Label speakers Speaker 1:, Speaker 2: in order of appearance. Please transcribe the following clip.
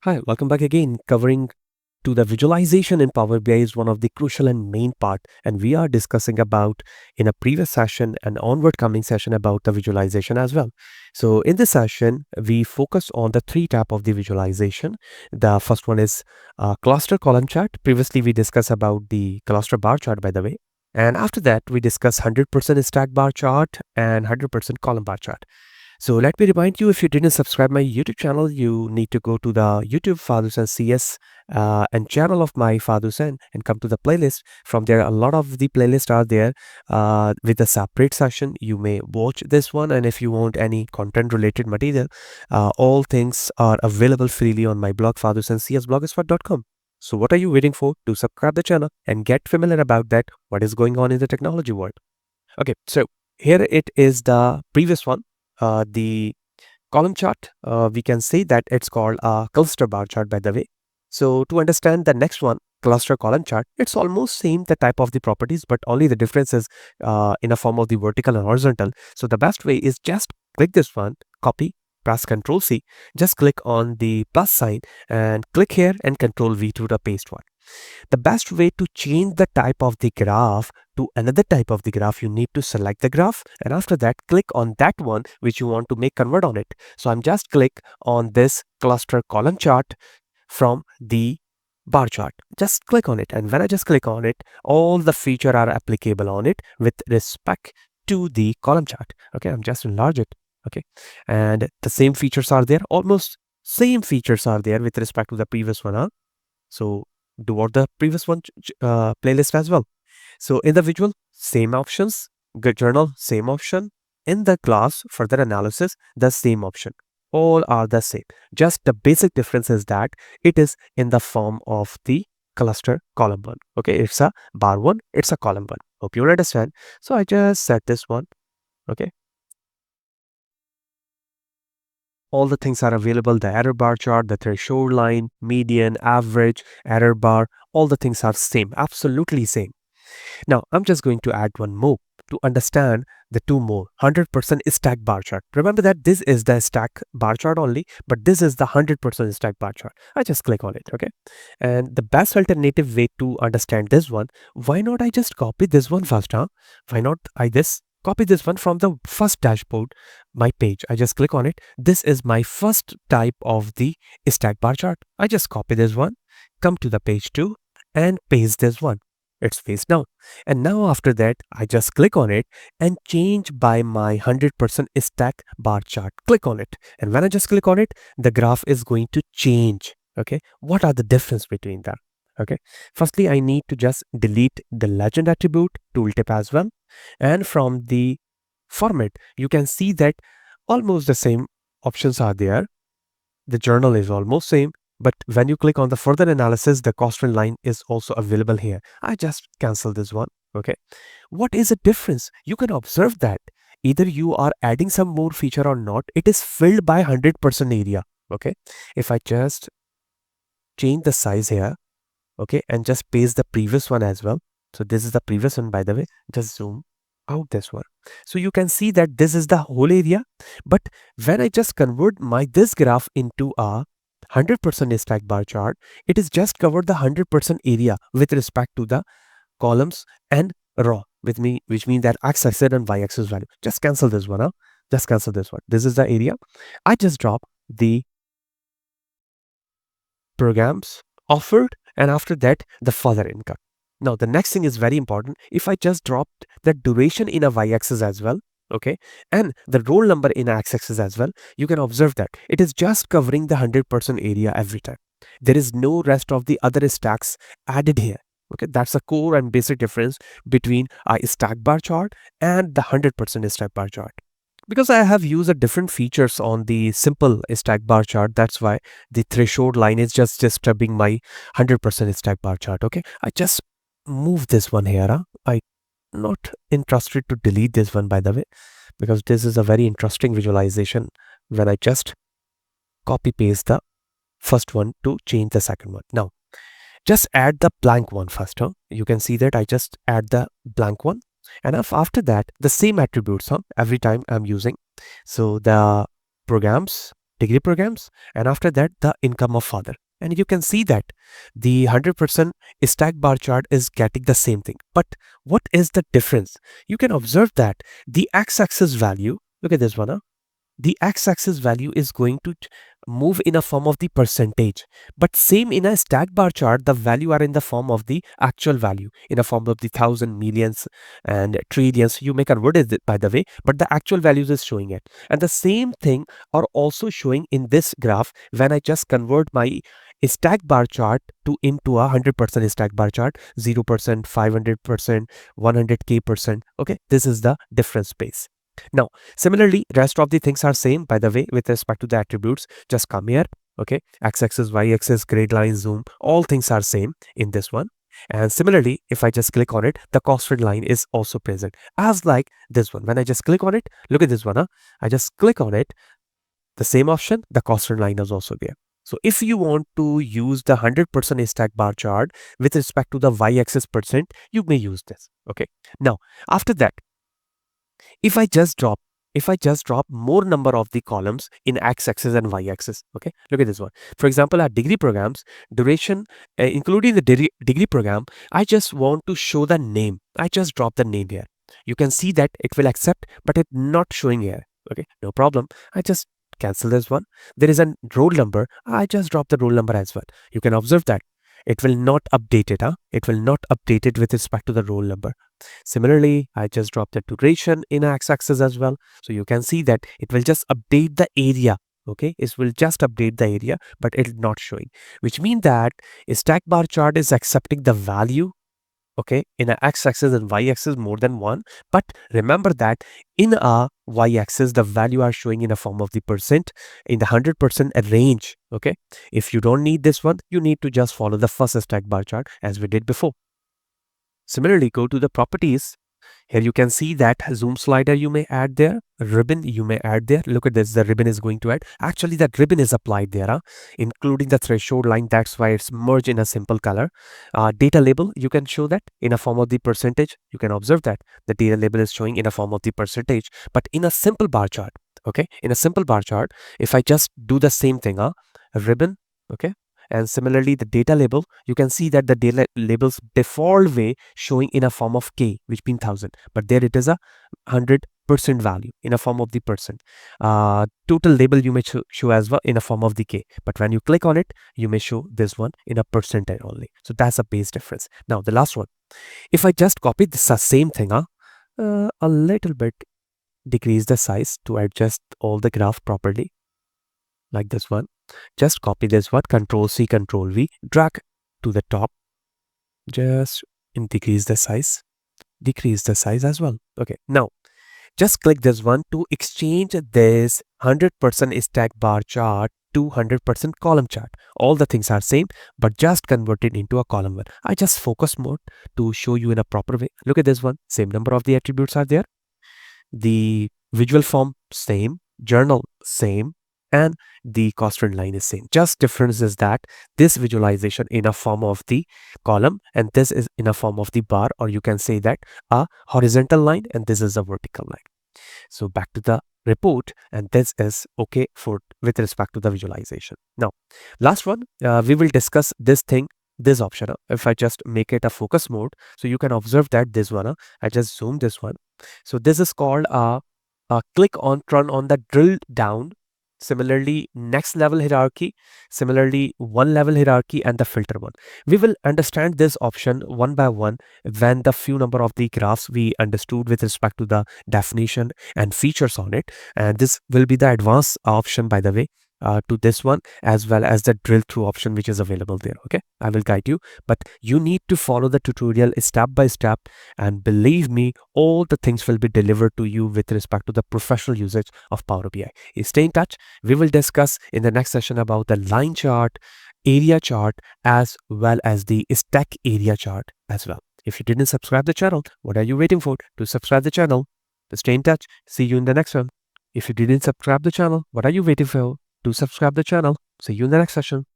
Speaker 1: Hi, welcome back again. Covering to the visualization in Power BI is one of the crucial and main part, and we are discussing about in a previous session and onward coming session about the visualization as well. So in this session, we focus on the three type of the visualization. The first one is cluster column chart. Previously, we discussed about the cluster bar chart, by the way. And after that, we discuss 100% stack bar chart and 100% column bar chart. So let me remind you, if you didn't subscribe my YouTube channel, you need to go to the YouTube Fahad Hussain CS and channel of my Fahad Hussain and come to the playlist. From there, a lot of the playlists are there with a separate session. You may watch this one, and if you want any content related material, all things are available freely on my blog fahadhusseincsblogspot.com. So what are you waiting for? To subscribe the channel and get familiar about that, what is going on in the technology world. Okay, so here it is the previous one. The column chart, we can say that it's called a cluster bar chart, by the way. So to understand the next one, cluster column chart, it's almost same the type of the properties, but only the difference is in a form of the vertical and horizontal. So the best way is just click this one, copy, press Ctrl C, just click on the plus sign and click here and Ctrl V to the paste one. The best way to change the type of the graph to another type of the graph, you need to select the graph, and after that click on that one which you want to make convert on it. So I'm just click on this cluster column chart from the bar chart. Just click on it, and when I just click on it, all the feature are applicable on it with respect to the column chart. Okay, I'm just enlarge it. Okay, and the same features are there, almost same features are there with respect to the previous one. So do what the previous one playlist as well. So in the visual, same options. Good journal, same option. In the class, further analysis, the same option. All are the same. Just the basic difference is that it is in the form of the cluster column one. Okay, it's a bar one, it's a column one. Hope you understand. So I just set this one. Okay. All the things are available, the error bar chart, the threshold line, median, average, error bar, all the things are same, absolutely same. Now, I'm just going to add one more to understand the two more. 100% stack bar chart. Remember that this is the stack bar chart only, but this is the 100% stack bar chart. I just click on it, okay? And the best alternative way to understand this one, why not I just copy this one first, huh? Why not I just copy this one from the first dashboard, my page. I just click on it. This is my first type of the stack bar chart. I just copy this one, come to the page 2 and paste this one. It's face down. And now after that, I just click on it and change by my 100% stack bar chart. Click on it. And when I just click on it, the graph is going to change. Okay. What are the difference between them? Okay. Firstly, I need to just delete the legend attribute tooltip as well. And from the format, you can see that almost the same options are there. The journal is almost same. But when you click on the further analysis, the constraint line is also available here. I just cancel this one. Okay. What is the difference? You can observe that either you are adding some more feature or not, it is filled by 100% area. Okay. If I just change the size here, okay, and just paste the previous one as well. So this is the previous one, by the way. Just zoom out this one. So you can see that this is the whole area. But when I just convert this graph into a 100% stack bar chart, it is just covered the 100% area with respect to the columns and row with me, which means that x-axis and y-axis value. Just cancel this one. Just cancel this one. This is the area. I just drop the programs offered, and after that the further income. Now the next thing is very important. If I just dropped the duration in a y-axis as well, okay, and the roll number in x-axis as well, you can observe that it is just covering the 100% area every time. There is no rest of the other stacks added here. Okay, that's a core and basic difference between a stack bar chart and the 100% stack bar chart. Because I have used different features on the simple stack bar chart, that's why the threshold line is just disturbing my 100% stack bar chart. Okay, I just move this one here. I not interested to delete this one, by the way, because this is a very interesting visualization when I just copy paste the first one to change the second one. Now just add the blank one first. You can see that I just add the blank one, and after that the same attributes every time I'm using. So the programs, degree programs, and after that the income of father. And you can see that the 100% stack bar chart is getting the same thing. But what is the difference? You can observe that the x-axis value, look at this one, the x-axis value is going to move in a form of the percentage, but same in a stack bar chart, the value are in the form of the actual value, in a form of the thousand, millions and trillions. You may convert it, by the way, but the actual values is showing it. And the same thing are also showing in this graph when I just convert my stack bar chart to into a 100% stack bar chart, 0%, 500%, 100k%. Okay, this is the difference space. Now, similarly, rest of the things are same, by the way, with respect to the attributes. Just come here, okay, x-axis, y-axis, grid line, zoom, all things are same in this one. And similarly, if I just click on it, the constant line is also present, as like this one. When I just click on it, look at this one, I just click on it, the same option, the constant line is also there. So if you want to use the 100% stack bar chart with respect to the y-axis percent, you may use this, okay. Now, after that, if I just drop more number of the columns in x-axis and y-axis, okay, look at this one. For example, our degree programs duration, including the degree program, I just want to show the name. I just drop the name here. You can see that it will accept, but it's not showing here. Okay, no problem. I just cancel this one. There is a roll number. I just drop the roll number as well. You can observe that it will not update it. It will not update it with respect to the roll number. Similarly, I just drop the duration in x-axis as well. So you can see that it will just update the area. Okay, it will just update the area, but it's not showing, which means that a stack bar chart is accepting the value, okay, in a x-axis and y-axis more than one. But remember that in a y-axis, the value are showing in a form of the percent in the 100% range. Okay, if you don't need this one, you need to just follow the first stack bar chart as we did before. Similarly, go to the properties. Here you can see that zoom slider you may add there, ribbon you may add there. Look at this, the ribbon is going to add. Actually, that ribbon is applied there, including the threshold line. That's why it's merged in a simple color. Data label, you can show that in a form of the percentage. You can observe that the data label is showing in a form of the percentage, but in a simple bar chart. Okay, in a simple bar chart, if I just do the same thing, a ribbon, okay, and similarly the data label, you can see that the data labels default way showing in a form of k, which means 1000, but there it is a 100% value in a form of the percent. Total label you may show as well in a form of the k, but when you click on it, you may show this one in a percentage only. So that's a base difference. Now the last one, if I just copy this same thing, a little bit decrease the size to adjust all the graph properly, like this one. Just copy this one, Control C, Control V, drag to the top, just decrease the size as well. Okay, now just click this one to exchange this 100% stack bar chart to 100% column chart. All the things are same, but just convert it into a column one. I just focus mode to show you in a proper way. Look at this one, same number of the attributes are there. The visual form same, journal same, and the constant line is same. Just difference is that this visualization in a form of the column and this is in a form of the bar, or you can say that a horizontal line and this is a vertical line. So back to the report, and this is okay for with respect to the visualization. Now last one, we will discuss this thing, this option. If I just make it a focus mode, so you can observe that this one, I just zoom this one. So this is called a click on, turn on the drill down. Similarly, next level hierarchy, similarly one level hierarchy, and the filter one. We will understand this option one by one when the few number of the graphs we understood with respect to the definition and features on it. And this will be the advanced option, by the way, to this one, as well as the drill through option which is available there. Okay, I will guide you, but you need to follow the tutorial step by step, and believe me, all the things will be delivered to you with respect to the professional usage of Power BI. Stay in touch. We will discuss in the next session about the line chart, area chart, as well as the stack area chart as well. If you didn't subscribe the channel, what are you waiting for to subscribe the channel? Stay in touch. See you in the next one. If you didn't subscribe the channel, what are you waiting for to subscribe the channel? See you in the next session.